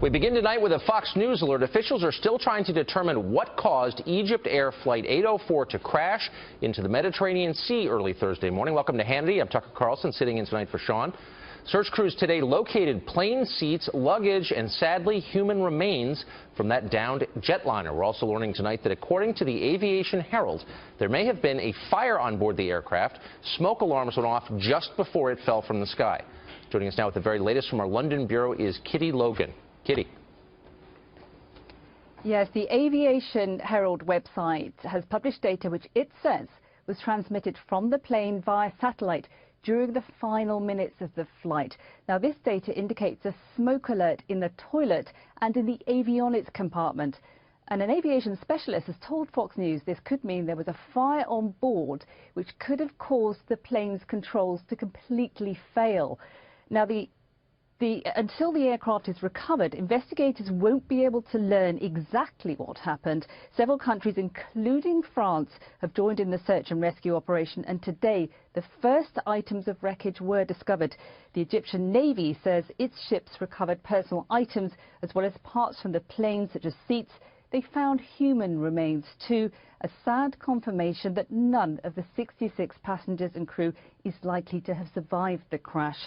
We begin tonight with a Fox News alert. Officials are still trying to determine what caused EgyptAir Flight 804 to crash into the Mediterranean Sea early Thursday morning. Welcome to Hannity. I'm Tucker Carlson, sitting in tonight for Sean. Search crews today located plane seats, luggage, and sadly human remains from that downed jetliner. We're also learning tonight that according to the Aviation Herald, there may have been a fire on board the aircraft. Smoke alarms went off just before it fell from the sky. Joining us now with the very latest from our London bureau is Kitty Logan. Kitty. Yes, the Aviation Herald website has published data which it says was transmitted from the plane via satellite during the final minutes of the flight. Now, this data indicates a smoke alert in the toilet and in the avionics compartment. And an aviation specialist has told Fox News this could mean there was a fire on board which could have caused the plane's controls to completely fail. Now, until the aircraft is recovered, investigators won't be able to learn exactly what happened. Several countries, including France, have joined in the search and rescue operation, and today the first items of wreckage were discovered. The Egyptian Navy says its ships recovered personal items as well as parts from the plane, such as seats. They found human remains too, a sad confirmation that none of the 66 passengers and crew is likely to have survived the crash.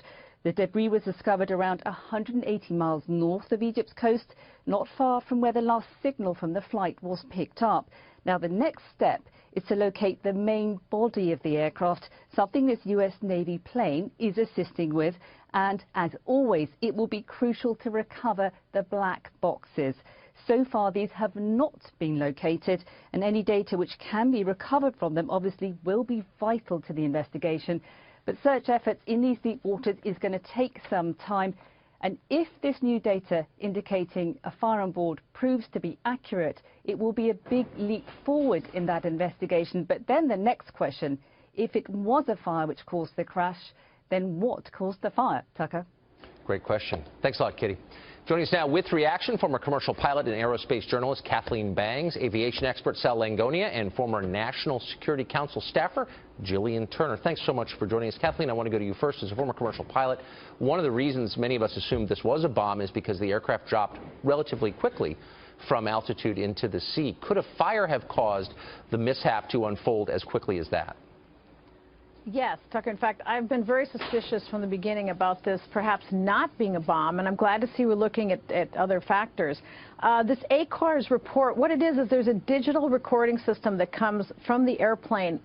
The debris was discovered around 180 miles north of Egypt's coast, not far from where the last signal from the flight was picked up. Now, the next step is to locate the main body of the aircraft, something this U.S. Navy plane is assisting with. And, as always, it will be crucial to recover the black boxes. So far, these have not been located, and any data which can be recovered from them obviously will be vital to the investigation. But search efforts in these deep waters is going to take some time. And if this new data indicating a fire on board proves to be accurate, it will be a big leap forward in that investigation. But then the next question, if it was a fire which caused the crash, then what caused the fire? Tucker? Great question. Thanks a lot, Kitty. Joining us now with reaction, former commercial pilot and aerospace journalist Kathleen Bangs, aviation expert Sal Langonia, and former National Security Council staffer Jillian Turner. Thanks so much for joining us. Kathleen, I want to go to you first. As a former commercial pilot, one of the reasons many of us assumed this was a bomb is because the aircraft dropped relatively quickly from altitude into the sea. Could a fire have caused the mishap to unfold as quickly as that? Yes, Tucker. In fact, I've been very suspicious from the beginning about this perhaps not being a bomb, and I'm glad to see we're looking at other factors. This ACARS report, what it is there's a digital recording system that comes from the airplane,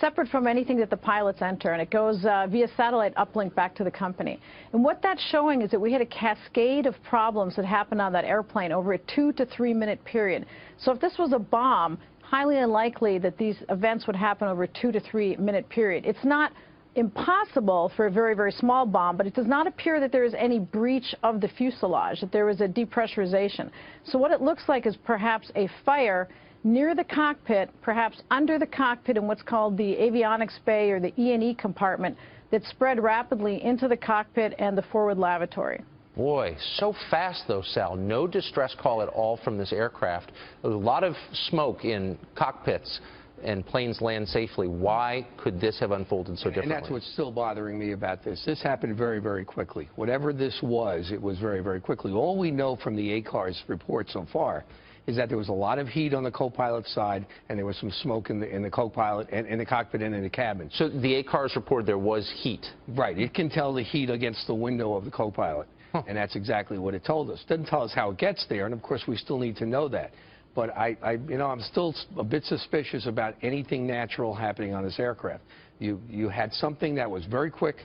separate from anything that the pilots enter, and it goes via satellite uplink back to the company. And what that's showing is that we had a cascade of problems that happened on that airplane over a 2 to 3 minute period. So if this was a bomb, highly unlikely that these events would happen over a 2 to 3 minute period. It's not impossible for a very, very small bomb, but it does not appear that there is any breach of the fuselage, that there was a depressurization. So what it looks like is perhaps a fire near the cockpit, perhaps under the cockpit in what's called the avionics bay or the E&E compartment, that spread rapidly into the cockpit and the forward lavatory. Boy, so fast though, Sal. No distress call at all from this aircraft. A lot of smoke in cockpits and planes land safely. Why could this have unfolded so differently? And that's what's still bothering me about this. This happened very, very quickly. Whatever this was, it was very, very quickly. All we know from the ACARS report so far is that there was a lot of heat on the co-pilot's side, and there was some smoke in the co-pilot and in the cockpit and in the cabin. So the ACARS report, there was heat. Right. It can tell the heat against the window of the co-pilot. And that's exactly what it told us. It doesn't tell us how it gets there, and of course we still need to know that. But I'm still a bit suspicious about anything natural happening on this aircraft. You had something that was very quick,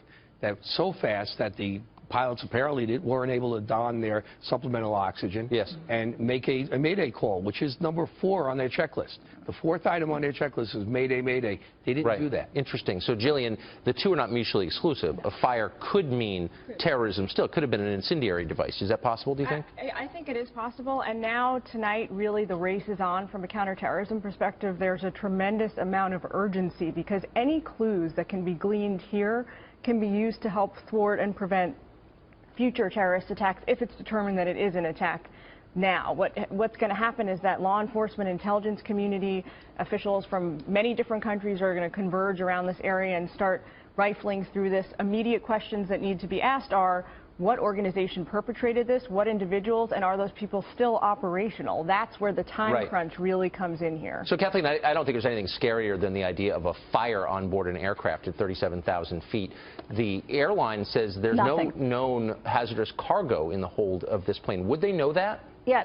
that so fast that the pilots apparently weren't able to don their supplemental oxygen. Yes. And make a mayday call, which is number 4 on their checklist. The 4th item on their checklist is mayday, mayday. They didn't do that. Interesting. So, Jillian, the two are not mutually exclusive. A fire could mean terrorism still. It could have been an incendiary device. Is that possible, do you think? I think it is possible. And now, tonight, really the race is on from a counterterrorism perspective. There's a tremendous amount of urgency because any clues that can be gleaned here can be used to help thwart and prevent future terrorist attacks if it's determined that it is an attack now. What's going to happen is that law enforcement, intelligence community, officials from many different countries are going to converge around this area and start rifling through this. Immediate questions that need to be asked are, what organization perpetrated this, what individuals, and are those people still operational? That's where the time crunch really comes in here. So, Kathleen, I don't think there's anything scarier than the idea of a fire on board an aircraft at 37,000 feet. The airline says there's no known hazardous cargo in the hold of this plane. Would they know that? Yeah.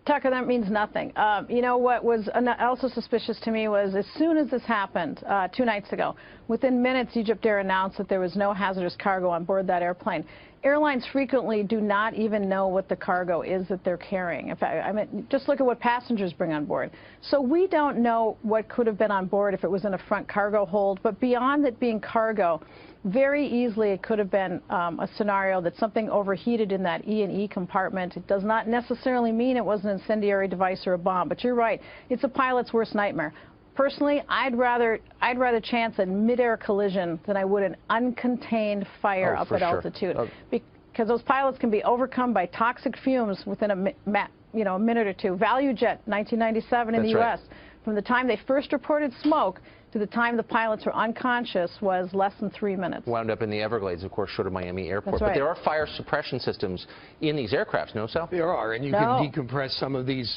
Tucker, that means nothing. You know what was also suspicious to me was as soon as this happened 2 nights ago, within minutes EgyptAir announced that there was no hazardous cargo on board that airplane. Airlines frequently do not even know what the cargo is that they're carrying. In fact, I mean, just look at what passengers bring on board. So we don't know what could have been on board if it was in a front cargo hold, but beyond it being cargo, very easily it could have been a scenario that something overheated in that E&E compartment. It does not necessarily mean it was an incendiary device or a bomb, but you're right, it's a pilot's worst nightmare. Personally, I'd rather chance a mid-air collision than I would an uncontained fire up at altitude, because those pilots can be overcome by toxic fumes within a minute or two. ValueJet, 1997 in the U.S. From the time they first reported smoke to the time the pilots were unconscious was less than 3 minutes. Wound up in the Everglades, of course, short of Miami Airport. That's right. But there are fire suppression systems in these aircrafts, no, Sal? There are, and you can decompress some of these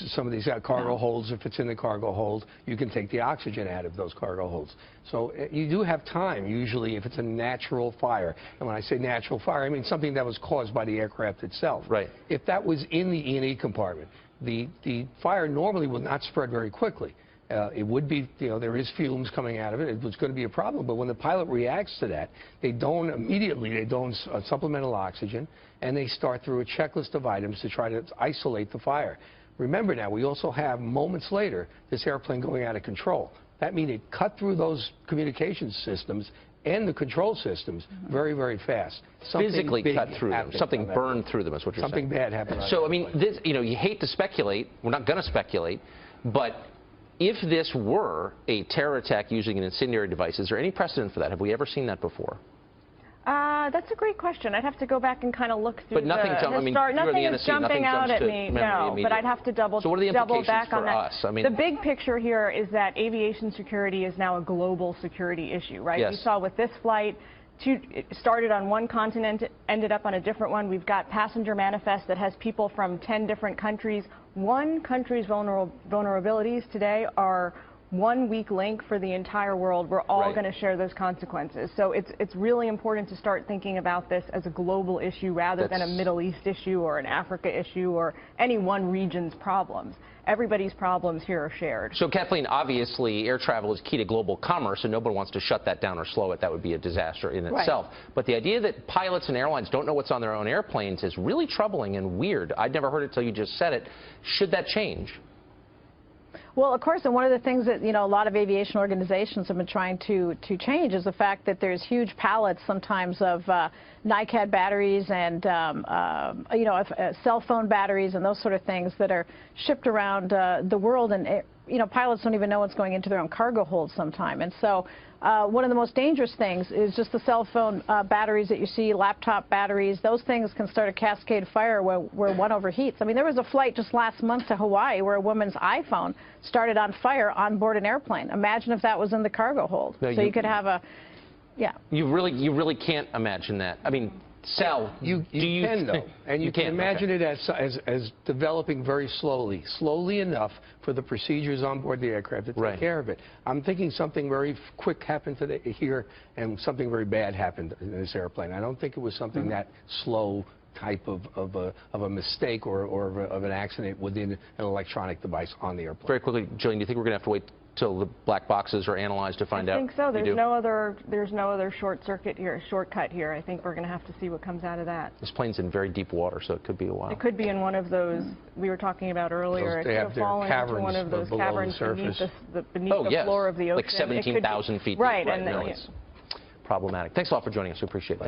cargo holds. If it's in the cargo hold, you can take the oxygen out of those cargo holds. So you do have time, usually, if it's a natural fire. And when I say natural fire, I mean something that was caused by the aircraft itself. Right. If that was in the E&E compartment, the fire normally will not spread very quickly. It would be, there is fumes coming out of it. It was going to be a problem. But when the pilot reacts to that, they don't supplemental oxygen, and they start through a checklist of items to try to isolate the fire. Remember now, we also have moments later this airplane going out of control. That means it cut through those communications systems and the control systems very, very fast. Physically cut through them. Something burned through them is what you're saying. Something bad happened. So, I mean, this, you hate to speculate. We're not going to speculate. But if this were a terror attack using an incendiary device, is there any precedent for that? Have we ever seen that before? That's a great question. I'd have to go back and kind of look through nothing is jumping out at me, no, but I'd have to double back on that. So what are the implications for us? I mean, the big picture here is that aviation security is now a global security issue, right? Yes. We saw with this flight, it started on one continent, ended up on a different one. We've got passenger manifest that has people from 10 different countries. One country's vulnerabilities today are 1 weak link for the entire world. We're all going to share those consequences. So it's really important to start thinking about this as a global issue rather than a Middle East issue or an Africa issue or any one region's problems. Everybody's problems here are shared. So, Kathleen, obviously air travel is key to global commerce, and nobody wants to shut that down or slow it. That would be a disaster in itself. But the idea that pilots and airlines don't know what's on their own airplanes is really troubling and weird. I'd never heard it till you just said it. Should that change? Well, of course, and one of the things that, a lot of aviation organizations have been trying to change is the fact that there's huge pallets sometimes of NiCad batteries and, cell phone batteries and those sort of things that are shipped around the world. And, pilots don't even know what's going into their own cargo holds sometime. And so one of the most dangerous things is just the cell phone batteries that you see, laptop batteries. Those things can start a cascade fire where one overheats. I mean, there was a flight just last month to Hawaii where a woman's iPhone started on fire on board an airplane. Imagine if that was in the cargo hold. No, so you could have a, You really can't imagine that. I mean, Sal, you can though, and you can imagine it as developing very slowly enough for the procedures on board the aircraft to take care of it. I'm thinking something very quick happened here, and something very bad happened in this airplane. I don't think it was something that slow type of a mistake or of an accident within an electronic device on the airplane. Very quickly, Jillian, do you think we're going to have to wait till the black boxes are analyzed to find out? I think so. There's no other shortcut here. I think we're going to have to see what comes out of that. This plane's in very deep water, so it could be a while. It could be in one of those we were talking about earlier. It could have fallen into one of those caverns beneath the floor of the ocean. Like 17,000 feet deep. Right. It's problematic. Thanks a lot for joining us. We appreciate it.